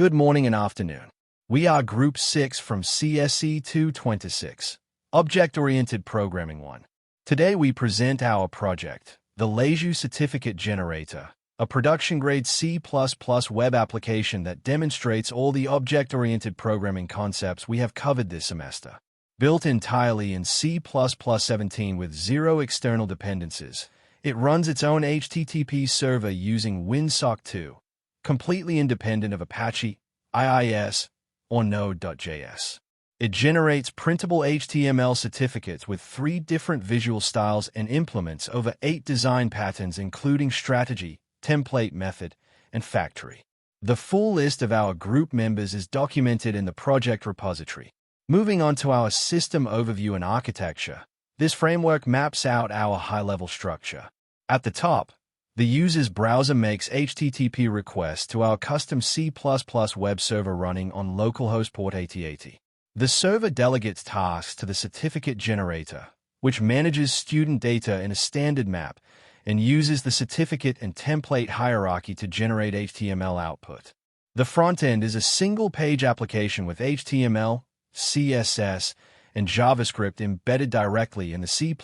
Good morning and afternoon. We are Group 6 from CSC 226, Object-Oriented Programming 1. Today we present our project, the LASU Certificate Generator, a production-grade C++ web application that demonstrates all the object-oriented programming concepts we have covered this semester. Built entirely in C++17 with zero external dependencies, it runs its own HTTP server using Winsock2, completely independent of Apache, IIS, or Node.js. It generates printable HTML certificates with 3 different visual styles and implements over 8 design patterns including strategy, template method, and factory. The full list of our group members is documented in the project repository. Moving on to our system overview and architecture, this framework maps out our high-level structure. At the top, the user's browser makes HTTP requests to our custom C++ web server running on localhost port 8080. The server delegates tasks to the certificate generator, which manages student data in a standard map and uses the certificate and template hierarchy to generate HTML output. The front end is a single-page application with HTML, CSS, and JavaScript embedded directly in the C++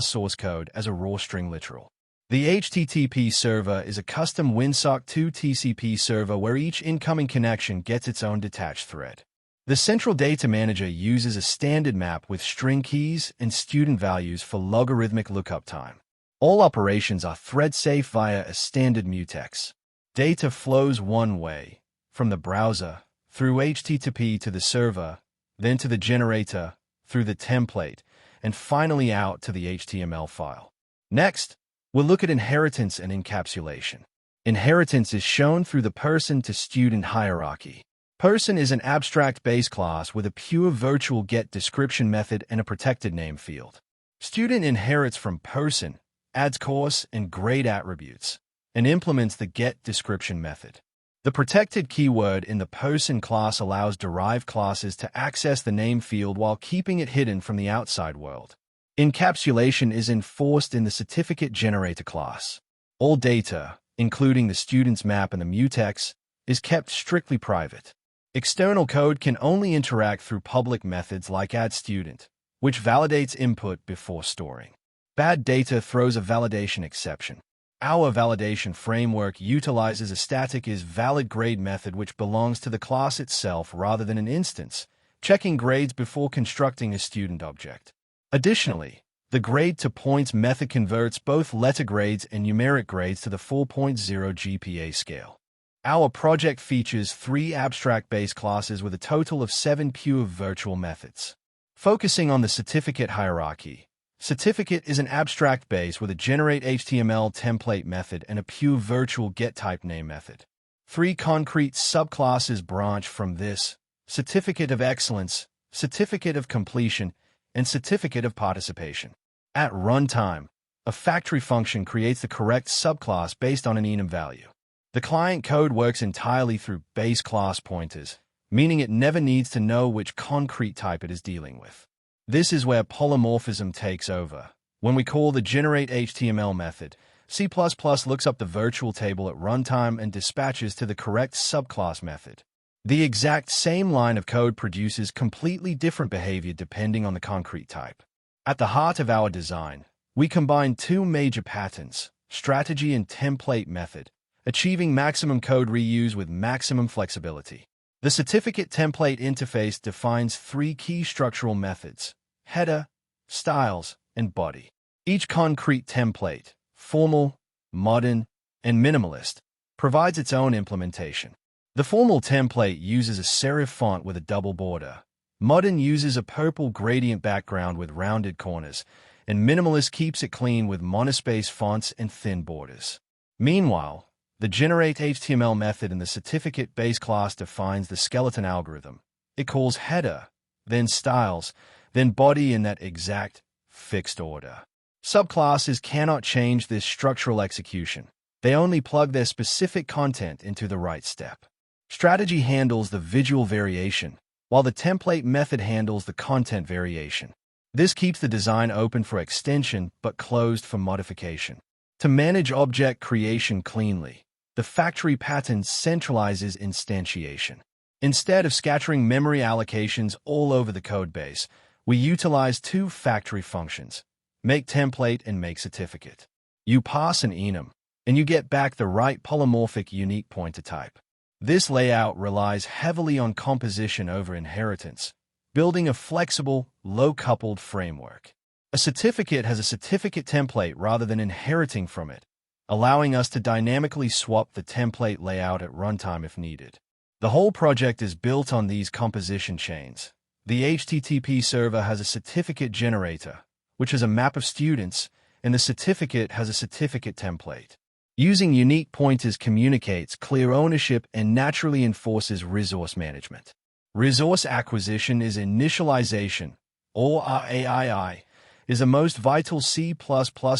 source code as a raw string literal. The HTTP server is a custom Winsock2 TCP server where each incoming connection gets its own detached thread. The central data manager uses a standard map with string keys and student values for logarithmic lookup time. All operations are thread-safe via a standard mutex. Data flows one way, from the browser, through HTTP to the server, then to the generator, through the template, and finally out to the HTML file. Next, we'll look at inheritance and encapsulation. Inheritance is shown through the person-to-student hierarchy. Person is an abstract base class with a pure virtual getDescription method and a protected name field. Student inherits from person, adds course and grade attributes, and implements the getDescription method. The protected keyword in the person class allows derived classes to access the name field while keeping it hidden from the outside world. Encapsulation is enforced in the certificate generator class. All data, including the student's map and the mutex, is kept strictly private. External code can only interact through public methods like addStudent, which validates input before storing. Bad data throws a validation exception. Our validation framework utilizes a static isValidGrade method which belongs to the class itself rather than an instance, checking grades before constructing a student object. Additionally, the grade-to-points method converts both letter grades and numeric grades to the 4.0 GPA scale. Our project features 3 abstract base classes with a total of 7 pure virtual methods. Focusing on the certificate hierarchy, certificate is an abstract base with a generate_HTML template method and a pure virtual getTypeName method. 3 concrete subclasses branch from this: certificate of excellence, certificate of completion, and certificate of participation. At runtime, a factory function creates the correct subclass based on an enum value. The client code works entirely through base class pointers, meaning it never needs to know which concrete type it is dealing with. This is where polymorphism takes over. When we call the generate_HTML method, C++ looks up the virtual table at runtime and dispatches to the correct subclass method. The exact same line of code produces completely different behavior depending on the concrete type. At the heart of our design, we combine 2 major patterns, strategy and template method, achieving maximum code reuse with maximum flexibility. The certificate template interface defines 3 key structural methods: header, styles, and body. Each concrete template, formal, modern, and minimalist, provides its own implementation. The formal template uses a serif font with a double border. Modern uses a purple gradient background with rounded corners, and minimalist keeps it clean with monospace fonts and thin borders. Meanwhile, the generate_HTML method in the certificate base class defines the skeleton algorithm. It calls header, then styles, then body in that exact, fixed order. Subclasses cannot change this structural execution. They only plug their specific content into the right step. Strategy handles the visual variation, while the template method handles the content variation. This keeps the design open for extension but closed for modification. To manage object creation cleanly, The factory pattern centralizes instantiation. Instead of scattering memory allocations all over the codebase, we utilize two factory functions, make template and make certificate. You pass an enum, and you get back the right polymorphic unique pointer type. This layout relies heavily on composition over inheritance, building a flexible, low-coupled framework. A certificate has a certificate template rather than inheriting from it, allowing us to dynamically swap the template layout at runtime if needed. The whole project is built on these composition chains. The HTTP server has a certificate generator, which is a map of students, and the certificate has a certificate template. Using unique pointers communicates clear ownership and naturally enforces resource management. Resource acquisition is initialization, or RAII, is the most vital C++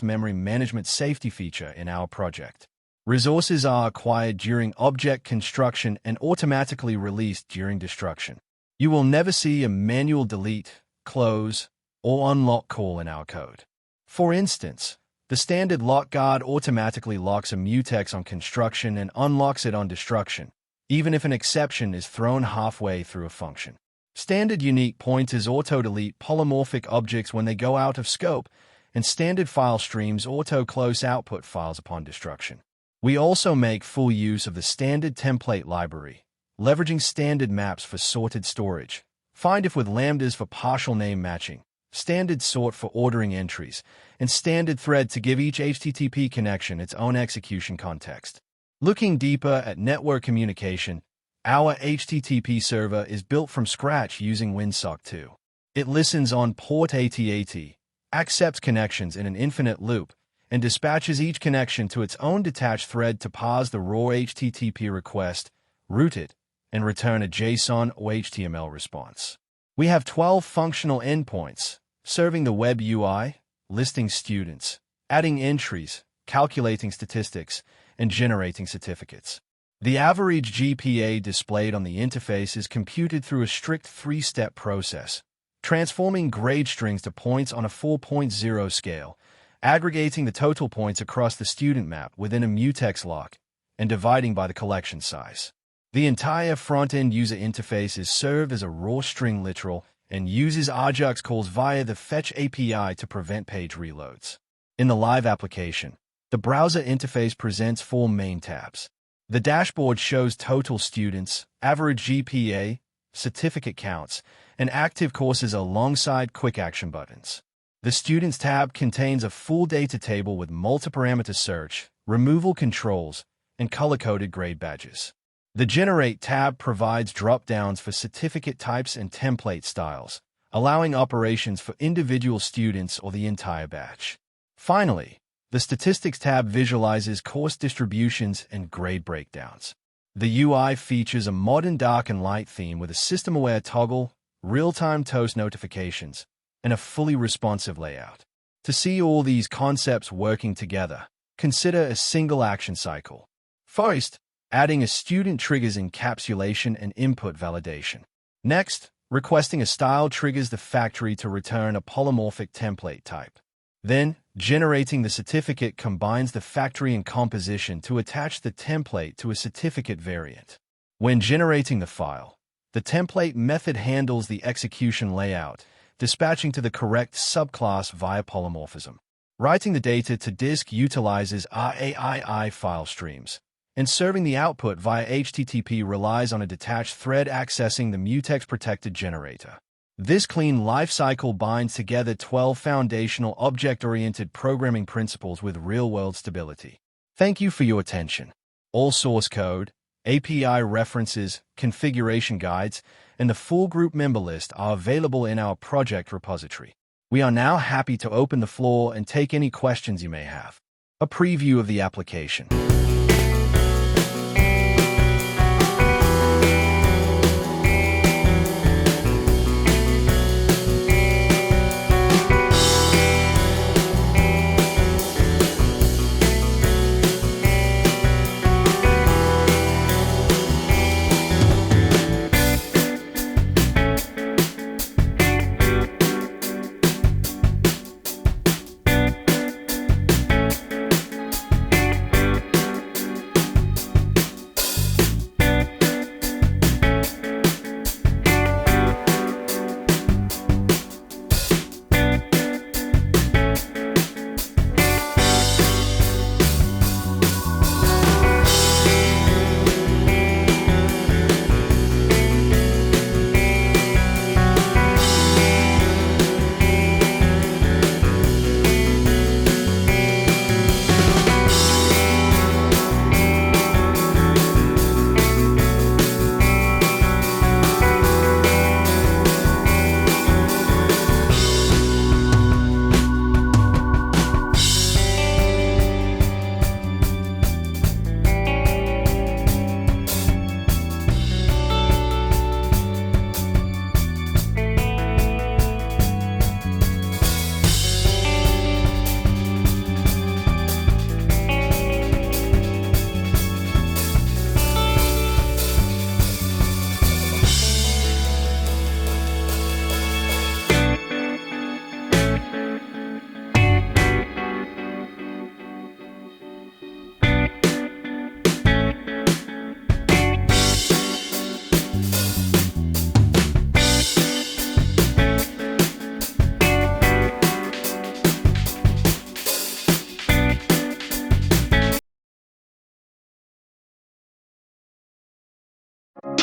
memory management safety feature in our project. Resources are acquired during object construction and automatically released during destruction. You will never see a manual delete, close, or unlock call in our code. For instance, the standard lock guard automatically locks a mutex on construction and unlocks it on destruction, even if an exception is thrown halfway through a function. Standard unique pointers auto-delete polymorphic objects when they go out of scope, and standard file streams auto-close output files upon destruction. We also make full use of the standard template library, leveraging standard maps for sorted storage, find if with lambdas for partial name matching, standard sort for ordering entries, and standard thread to give each HTTP connection its own execution context. Looking deeper at network communication, our HTTP server is built from scratch using Winsock2. It listens on port 8080, accepts connections in an infinite loop, and dispatches each connection to its own detached thread to parse the raw HTTP request, route it, and return a JSON or HTML response. We have 12 functional endpoints, serving the web UI, listing students, adding entries, calculating statistics, and generating certificates. The average GPA displayed on the interface is computed through a strict 3-step process, transforming grade strings to points on a 4.0 scale, aggregating the total points across the student map within a mutex lock, and dividing by the collection size. The entire front-end user interface is served as a raw string literal and uses AJAX calls via the Fetch API to prevent page reloads. In the live application, the browser interface presents 4 main tabs. The dashboard shows total students, average GPA, certificate counts, and active courses alongside quick action buttons. The Students tab contains a full data table with multi-parameter search, removal controls, and color-coded grade badges. The Generate tab provides drop-downs for certificate types and template styles, allowing operations for individual students or the entire batch. Finally, the Statistics tab visualizes course distributions and grade breakdowns. The UI features a modern dark and light theme with a system-aware toggle, real-time toast notifications, and a fully responsive layout. To see all these concepts working together, consider a single action cycle. First, adding a student triggers encapsulation and input validation. Next, requesting a style triggers the factory to return a polymorphic template type. Then, generating the certificate combines the factory and composition to attach the template to a certificate variant. When generating the file, the template method handles the execution layout, dispatching to the correct subclass via polymorphism. Writing the data to disk utilizes RAII file streams, and serving the output via HTTP relies on a detached thread accessing the mutex-protected generator. This clean lifecycle binds together 12 foundational object-oriented programming principles with real-world stability. Thank you for your attention. All source code, API references, configuration guides, and the full group member list are available in our project repository. We are now happy to open the floor and take any questions you may have. A preview of the application.